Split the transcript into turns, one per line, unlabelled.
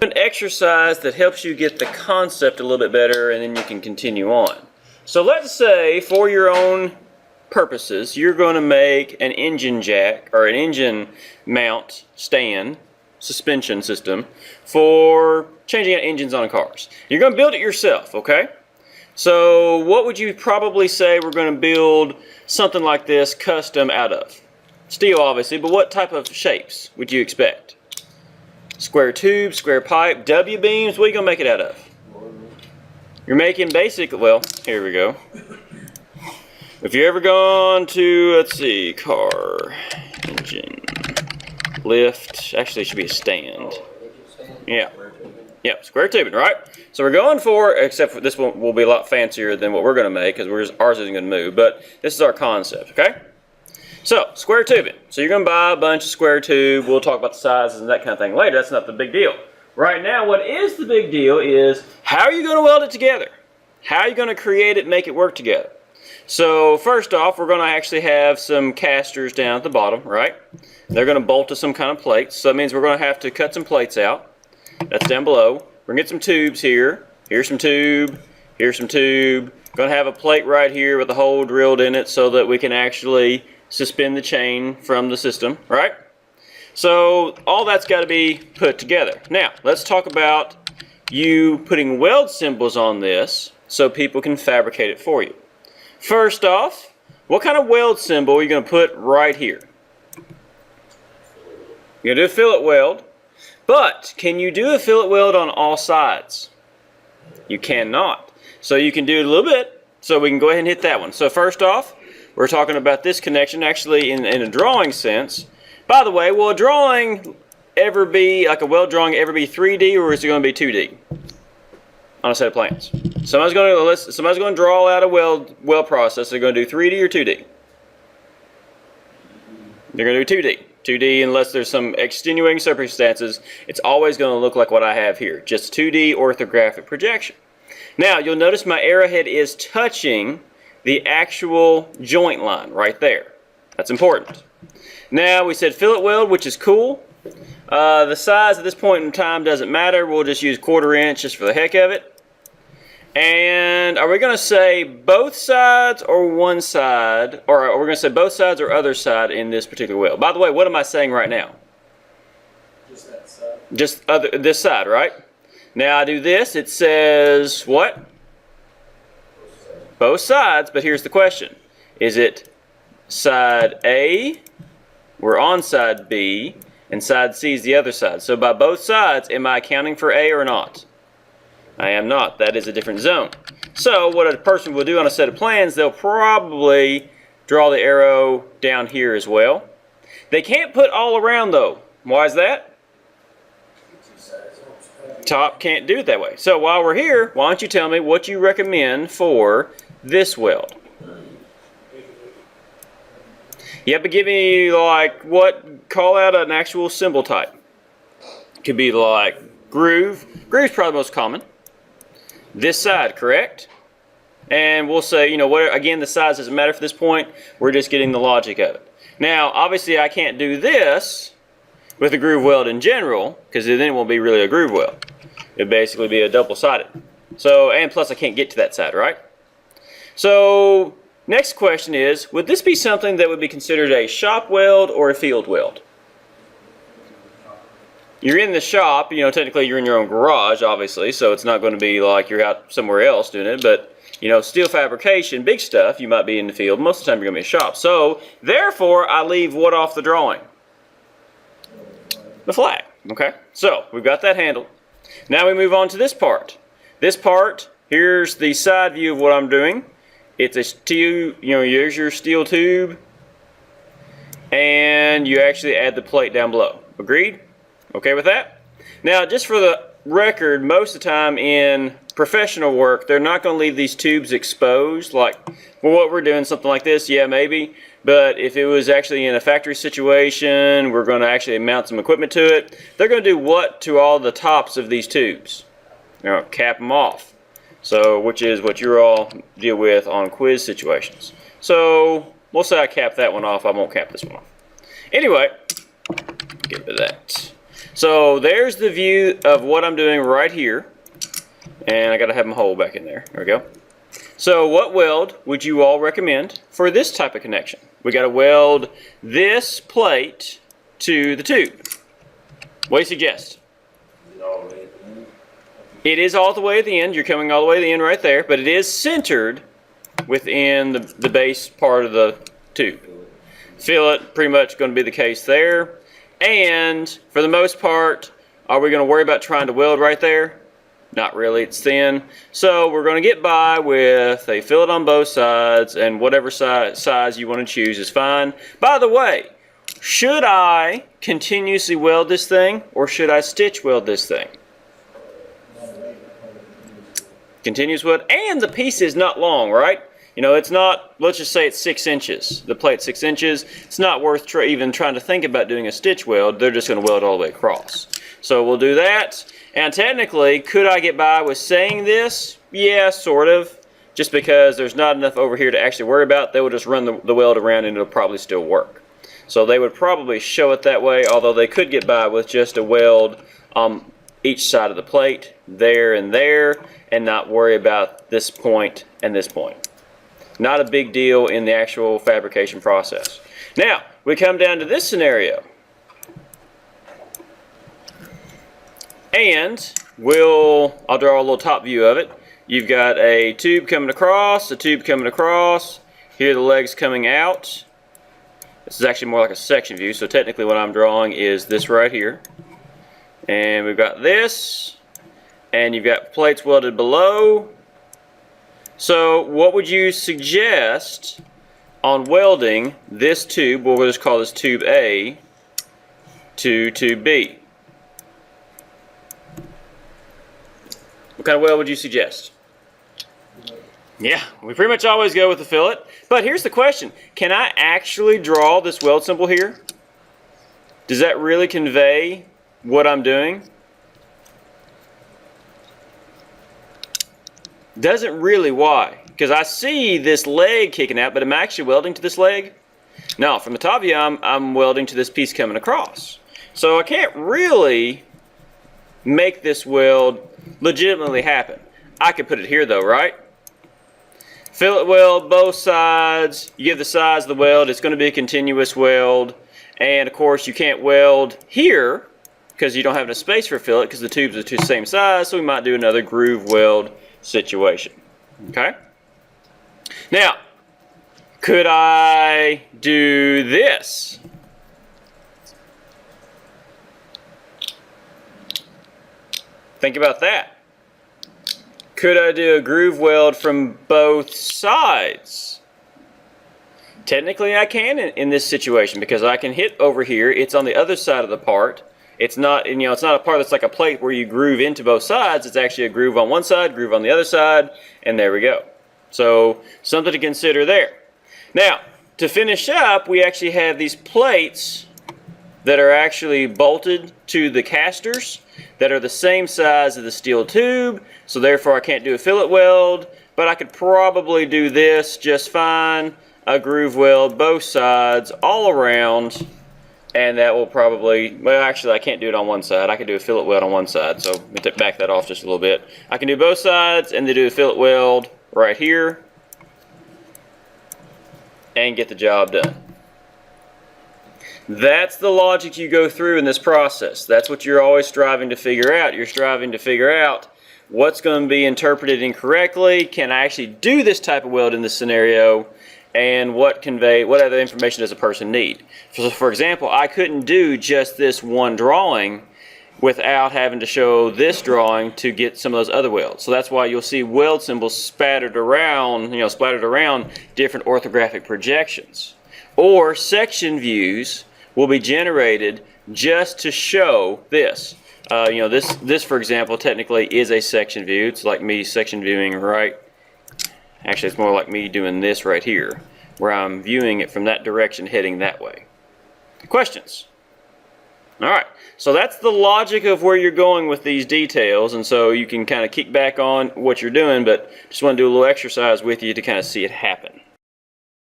An exercise that helps you get the concept a little bit better, and then you can continue on. So let's say, for your own purposes, you're going to make an engine jack or an engine mount stand suspension system for changing out engines on cars. You're going to build it yourself, okay? So what would you probably say we're going to build something like this custom out of? Steel, obviously, but what type of shapes would you expect? Square tube, square pipe, W-beams, what are you going to make it out of? You're making basic, well, here we go. If you've ever gone to, let's see, car, engine, lift, actually it should be a stand. Yeah. Yep, square tubing, right? So we're going for, except for this one will be a lot fancier than what we're going to make because ours isn't going to move, but this is our concept, okay? So, square tubing. So you're going to buy a bunch of square tube. We'll talk about the sizes and that kind of thing later. That's not the big deal. Right now, what is the big deal is how are you going to weld it together? How are you going to create it and make it work together? So first off, we're going to actually have some casters down at the bottom, right? They're going to bolt to some kind of plates. So that means we're going to have to cut some plates out. That's down below. We're going to get some tubes here. Here's some tube. Here's some tube. Going to have a plate right here with a hole drilled in it so that we can actually suspend the chain from the system, right? So all that's got to be put together. Now, let's talk about you putting weld symbols on this so people can fabricate it for you. First off, what kind of weld symbol are you going to put right here? You're going to do a fillet weld, but can you do a fillet weld on all sides? You cannot. So you can do it a little bit, so we can go ahead and hit that one. So first off, we're talking about this connection actually in a drawing sense. By the way, will a drawing ever be, like a weld drawing, ever be 3D or is it going to be 2D on a set of plans? Somebody's going to draw out a weld process. They're going to do 3D or 2D? They're going to do 2D. 2D, unless there's some extenuating circumstances, it's always going to look like what I have here. Just 2D orthographic projection. Now, you'll notice my arrowhead is touching the actual joint line right there. That's important. Now, we said fillet weld, which is cool. The size at this point in time doesn't matter. We'll just use 1/4 inch just for the heck of it. And are we going to say both sides or one side? Or are we going to say both sides or other side in this particular weld? By the way, what am I saying right now?
Just that side.
Just this side, right? Now I do this. It says what? Both sides, but here's the question. Is it side A? We're on side B, and side C is the other side. So by both sides, am I accounting for A or not? I am not. That is a different zone. So what a person will do on a set of plans, they'll probably draw the arrow down here as well. They can't put all around though. Why is that? Top can't do it that way. So while we're here, why don't you tell me what you recommend for this weld? Yeah, but give me like what, call out an actual symbol type. Could be like groove. Groove's probably the most common. This side, correct? And we'll say, you know, what, again, the size doesn't matter for this point. We're just getting the logic of it. Now, obviously, I can't do this with a groove weld in general, because then it won't be really a groove weld. It'll basically be a double-sided. So, and plus I can't get to that side, right? So, next question is, would this be something that would be considered a shop weld or a field weld? You're in the shop, you know, technically you're in your own garage, obviously, so it's not going to be like you're out somewhere else doing it, but, you know, steel fabrication, big stuff, you might be in the field. Most of the time you're going to be in a shop. So, therefore, I leave what off the drawing? The flag, okay? So, we've got that handled. Now we move on to this part. This part, here's the side view of what I'm doing. It's a steel, you know, here's your steel tube, and you actually add the plate down below. Agreed? Okay with that? Now, just for the record, most of the time in professional work, they're not going to leave these tubes exposed. Like, well, what we're doing, something like this, yeah, maybe. But if it was actually in a factory situation, we're going to actually mount some equipment to it. They're going to do what to all the tops of these tubes? They're going to cap them off. So, which is what you all deal with on quiz situations. So, we'll say I cap that one off. I won't cap this one off. Anyway, get rid of that. So there's the view of what I'm doing right here. And I gotta have my hole back in there. There we go. So what weld would you all recommend for this type of connection? We gotta weld this plate to the tube. What do you suggest? It is all the way at the end. You're coming all the way to the end right there, but it is centered within the base part of the tube. Fillet, pretty much going to be the case there. And for the most part, are we going to worry about trying to weld right there? Not really, it's thin. So we're going to get by with a fillet on both sides, and whatever size you want to choose is fine. By the way, should I continuously weld this thing, or should I stitch weld this thing? Continuous weld, and the piece is not long, right? You know, it's not, let's just say it's 6 inches. The plate's 6 inches. It's not worth even trying to think about doing a stitch weld. They're just going to weld all the way across. So we'll do that. And technically, could I get by with saying this? Yeah, sort of. Just because there's not enough over here to actually worry about. They will just run the weld around and it'll probably still work. So they would probably show it that way, although they could get by with just a weld on each side of the plate, there and there, and not worry about this point and this point. Not a big deal in the actual fabrication process. Now, we come down to this scenario. And I'll draw a little top view of it. You've got a tube coming across, a tube coming across. Here are the legs coming out. This is actually more like a section view, so technically what I'm drawing is this right here. And we've got this, and you've got plates welded below. So what would you suggest on welding this tube, we'll just call this tube A, to tube B? What kind of weld would you suggest? Yeah, we pretty much always go with the fillet. But here's the question. Can I actually draw this weld symbol here? Does that really convey what I'm doing? Doesn't really. Why? Because I see this leg kicking out, but am I actually welding to this leg? No, from the top view, I'm welding to this piece coming across. So I can't really make this weld legitimately happen. I could put it here though, right? Fillet weld both sides. You give the size of the weld, it's going to be a continuous weld. And of course, you can't weld here because you don't have enough space for fillet because the tubes are the same size, so we might do another groove weld situation. Okay? Now, could I do this? Think about that. Could I do a groove weld from both sides? Technically I can in this situation because I can hit over here. It's on the other side of the part. It's not, it's not a part that's like a plate where you groove into both sides. It's actually a groove on one side, groove on the other side, and there we go. So something to consider there. Now, to finish up, we actually have these plates that are actually bolted to the casters that are the same size as the steel tube, so therefore I can't do a fillet weld, but I could probably do this just fine, a groove weld both sides all around, and that will probably, well actually I can't do it on one side. I can do a fillet weld on one side, so let me back that off just a little bit. I can do both sides and then do a fillet weld right here and get the job done. That's the logic you go through in this process. That's what you're always striving to figure out. You're striving to figure out what's going to be interpreted incorrectly. Can I actually do this type of weld in this scenario? And what other information does a person need? So for example, I couldn't do just this one drawing without having to show this drawing to get some of those other welds. So that's why you'll see weld symbols splattered around different orthographic projections. Or section views will be generated just to show this. This for example technically is a section view. It's like me section viewing right. Actually, it's more like me doing this right here, where I'm viewing it from that direction heading that way. Questions? Alright, so that's the logic of where you're going with these details, and so you can kind of kick back on what you're doing, but just want to do a little exercise with you to kind of see it happen.